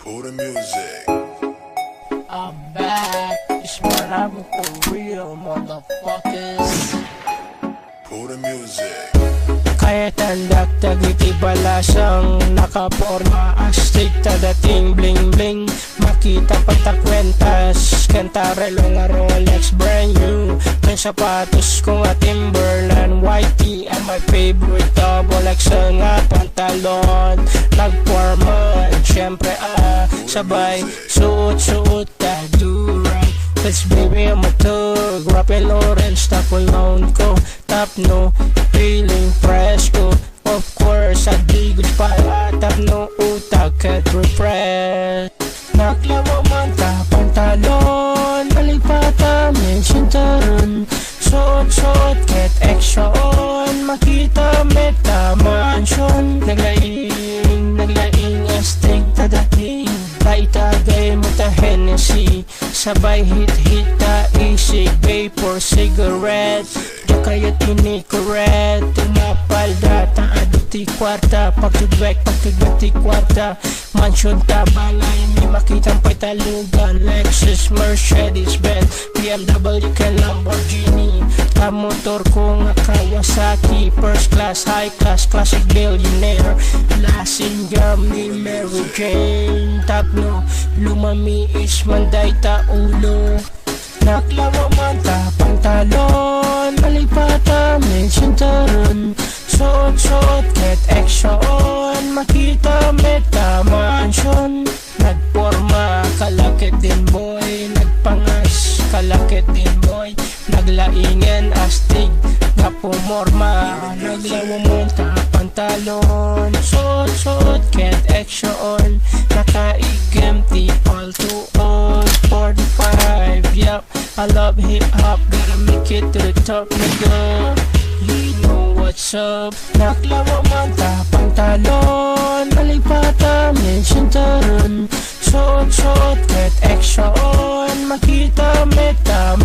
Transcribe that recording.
Pull the music. I'm back. It's what I'm for real, motherfuckers. Pull the music. Kahit ang dagdag itibalasang nakaporma astig tadating bling bling. Makita pagtakwentas kanta relo nga Rolex brand new. May sapatos ko nga Timberland white tee and my favorite double XL nga pantalon. Nagporma syempre sabay suot ta do right. Cause baby I'm a thug, rapping Lawrence, top alone ko, top no, feeling fresh ko. Of course, I dig it pa, tap no utak at refresh. Naklawa man ta pantalon, malipata may sintaron. Suot ket action, makita meta mansion. Naglaing astig tadating, taitagay mo ta Hennessy. Sabay hit ta isig, vapor, cigarette. Di kayo tinikuret, tumapal data aduti kwarta. Pagtudwek ti kwarta, mansion ta balay. May makitang paytalugan, Lexus, Mercedes Benz, BMW ka Lamborghini. Ta motor ko nga Kawasaki, first class, high class, classic billionaire. Lasing gam ni Mary Jane, top no, lumami is manday ta ulo. Naklawa man ta pantalon, malipata may sintaron. Suot ket action, makita meta mansion. Nagporma kalakit din boy, nagpangas kalakit din boy. Naglaingen astig nga pumorma, naglawa mo ta pantalon. Suot ket action, nakaigem ti all to all 45. Yup, I love hip hop, gotta make it to the top, nigga. You know what's up. Naklawa man ta pantalon, malipata may sintaron. Suot ket action, makita meta